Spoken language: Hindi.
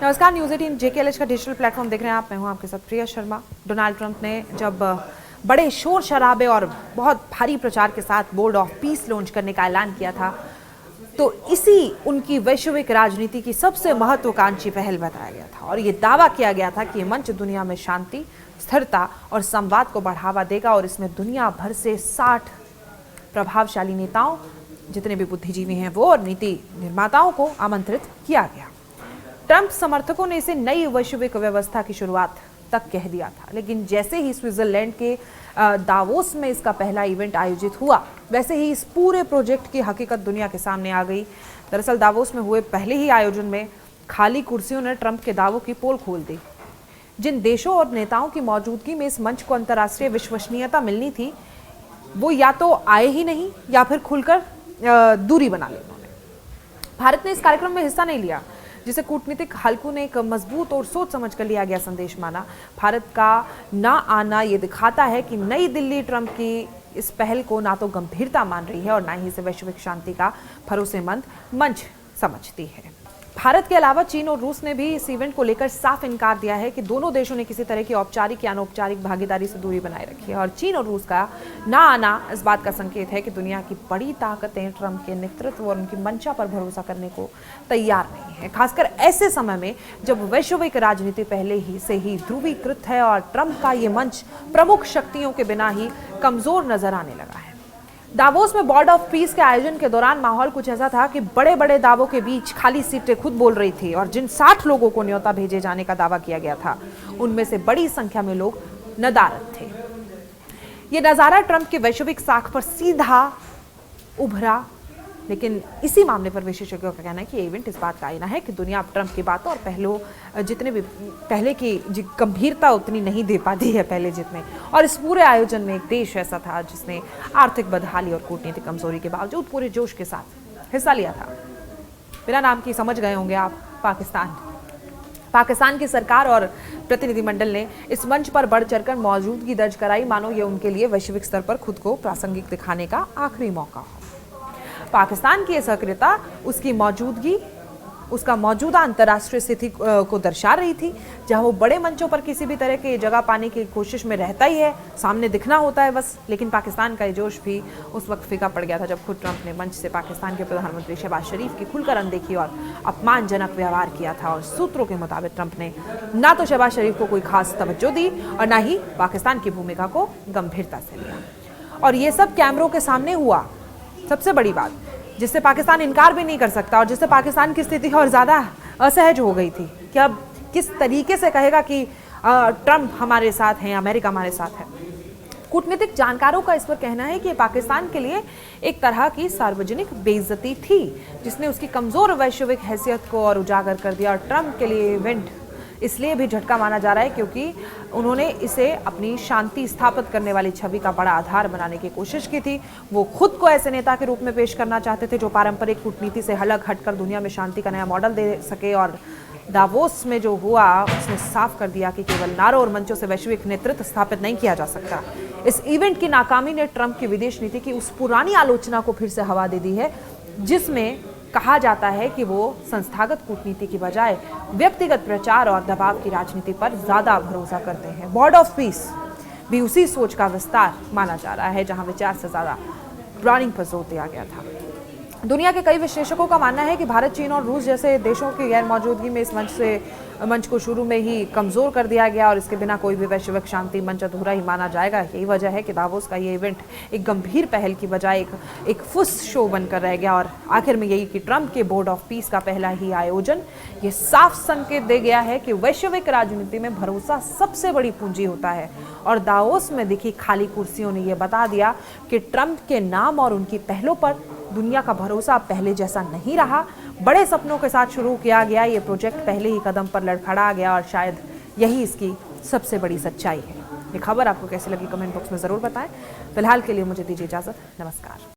नमस्कार, न्यूज़ 18 JKLH का डिजिटल प्लेटफॉर्म देख रहे हैं आप। मैं हूं आपके साथ प्रिया शर्मा। डोनाल्ड ट्रंप ने जब बड़े शोर शराबे और बहुत भारी प्रचार के साथ बोर्ड ऑफ पीस लॉन्च करने का ऐलान किया था, तो इसी उनकी वैश्विक राजनीति की सबसे महत्वाकांक्षी पहल बताया गया था और ये दावा किया गया था कि ये मंच दुनिया में शांति, स्थिरता और संवाद को बढ़ावा देगा और इसमें दुनिया भर से 60 प्रभावशाली नेताओं, जितने भी बुद्धिजीवी हैं वो, और नीति निर्माताओं को आमंत्रित किया गया। ट्रंप समर्थकों ने इसे नई वैश्विक व्यवस्था की शुरुआत तक कह दिया था, लेकिन जैसे ही स्विट्जरलैंड के दावोस में इसका पहला इवेंट आयोजित हुआ, वैसे ही इस पूरे प्रोजेक्ट की हकीकत दुनिया के सामने आ गई। दरअसल दावोस में हुए पहले ही आयोजन में खाली कुर्सियों ने ट्रंप के दावों की पोल खोल दी। जिन देशों और नेताओं की मौजूदगी में इस मंच को अंतर्राष्ट्रीय विश्वसनीयता मिलनी थी, वो या तो आए ही नहीं या फिर खुलकर दूरी बना ली उन्होंने। भारत ने इस कार्यक्रम में हिस्सा नहीं लिया, जिसे कूटनीतिक हलकों ने एक मजबूत और सोच समझ कर लिया गया संदेश माना। भारत का ना आना ये दिखाता है कि नई दिल्ली ट्रंप की इस पहल को ना तो गंभीरता मान रही है और ना ही इसे वैश्विक शांति का भरोसेमंद मंच समझती है। भारत के अलावा चीन और रूस ने भी इस इवेंट को लेकर साफ इनकार दिया है कि दोनों देशों ने किसी तरह की औपचारिक या अनौपचारिक भागीदारी से दूरी बनाए रखी है और चीन और रूस का ना आना इस बात का संकेत है कि दुनिया की बड़ी ताकतें ट्रंप के नेतृत्व और उनकी मंशा पर भरोसा करने को तैयार नहीं है, खासकर ऐसे समय में जब वैश्विक राजनीति पहले ही से ही ध्रुवीकृत है और ट्रंप का ये मंच प्रमुख शक्तियों के बिना ही कमजोर नजर आने लगा है। दावोस में बोर्ड ऑफ पीस के आयोजन के दौरान माहौल कुछ ऐसा था कि बड़े बड़े दावों के बीच खाली सीटें खुद बोल रही थी और जिन 60 लोगों को न्योता भेजे जाने का दावा किया गया था, उनमें से बड़ी संख्या में लोग नदारद थे। ये नजारा ट्रंप की वैश्विक साख पर सीधा उभरा, लेकिन इसी मामले पर विशेषज्ञों का कहना है कि ये इवेंट इस बात का आईना है कि दुनिया अब ट्रंप की बातों और जितने भी पहले की गंभीरता उतनी नहीं दे पाती है पहले जितने। और इस पूरे आयोजन में एक देश ऐसा था जिसने आर्थिक बदहाली और कूटनीतिक कमजोरी के बावजूद पूरे जोश के साथ हिस्सा लिया था। बिना नाम की समझ गए होंगे आप, पाकिस्तान की सरकार और प्रतिनिधिमंडल ने इस मंच पर बढ़ चढ़कर मौजूदगी दर्ज कराई, मानो ये उनके लिए वैश्विक स्तर पर खुद को प्रासंगिक दिखाने का आखिरी मौका हो। पाकिस्तान की सक्रियता उसकी मौजूदगी, उसका मौजूदा अंतर्राष्ट्रीय स्थिति को दर्शा रही थी, जहां वो बड़े मंचों पर किसी भी तरह की जगह पाने की कोशिश में रहता ही है, सामने दिखना होता है बस। लेकिन पाकिस्तान का ये जोश भी उस वक्त फीका पड़ गया था जब खुद ट्रंप ने मंच से पाकिस्तान के प्रधानमंत्री शहबाज शरीफ की खुलकर अनदेखी और अपमानजनक व्यवहार किया था। और सूत्रों के मुताबिक ट्रंप ने ना तो शहबाज शरीफ को कोई खास तवज्जो दी और ना ही पाकिस्तान की भूमिका को गंभीरता से लिया। और ये सब कैमरों के सामने हुआ। सबसे बड़ी बात जिससे पाकिस्तान इनकार भी नहीं कर सकता और जिससे पाकिस्तान की स्थिति और ज़्यादा असहज हो गई थी कि अब किस तरीके से कहेगा कि ट्रंप हमारे साथ हैं, अमेरिका हमारे साथ है। कूटनीतिक जानकारों का इस पर कहना है कि पाकिस्तान के लिए एक तरह की सार्वजनिक बेइज्जती थी, जिसने उसकी कमज़ोर वैश्विक हैसियत को और उजागर कर दिया। और ट्रंप के लिए इवेंट इसलिए भी झटका माना जा रहा है क्योंकि उन्होंने इसे अपनी शांति स्थापित करने वाली छवि का बड़ा आधार बनाने की कोशिश की थी। वो खुद को ऐसे नेता के रूप में पेश करना चाहते थे जो पारंपरिक कूटनीति से अलग हटकर दुनिया में शांति का नया मॉडल दे सके। और दावोस में जो हुआ उसने साफ कर दिया कि केवल नारों और मंचों से वैश्विक नेतृत्व स्थापित नहीं किया जा सकता। इस इवेंट की नाकामी ने ट्रंप की विदेश नीति की उस पुरानी आलोचना को फिर से हवा दे दी है, जिसमें कहा जाता है कि वो संस्थागत कूटनीति की बजाय व्यक्तिगत प्रचार और दबाव की राजनीति पर ज्यादा भरोसा करते हैं। बोर्ड ऑफ पीस भी उसी सोच का विस्तार माना जा रहा है, जहां विचार से ज्यादा प्लानिंग पर जोर दिया गया था। दुनिया के कई विश्लेषकों का मानना है कि भारत, चीन और रूस जैसे देशों की गैर मौजूदगी में इस मंच को शुरू में ही कमजोर कर दिया गया और इसके बिना कोई भी वैश्विक शांति मंच अधूरा ही माना जाएगा। यही वजह है कि दावोस का ये इवेंट एक गंभीर पहल की बजाय एक फुस शो बनकर रह गया। और आखिर में यही कि ट्रंप के बोर्ड ऑफ पीस का पहला ही आयोजन ये साफ संकेत दे गया है कि वैश्विक राजनीति में भरोसा सबसे बड़ी पूंजी होता है। और दावोस में दिखी खाली कुर्सियों ने यह बता दिया कि ट्रंप के नाम और उनकी पहलों पर दुनिया का भरोसा पहले जैसा नहीं रहा। बड़े सपनों के साथ शुरू किया गया ये प्रोजेक्ट पहले ही कदम पर लड़खड़ा गया और शायद यही इसकी सबसे बड़ी सच्चाई है। ये खबर आपको कैसी लगी कमेंट बॉक्स में ज़रूर बताएं। फिलहाल के लिए मुझे दीजिए इजाज़त। नमस्कार।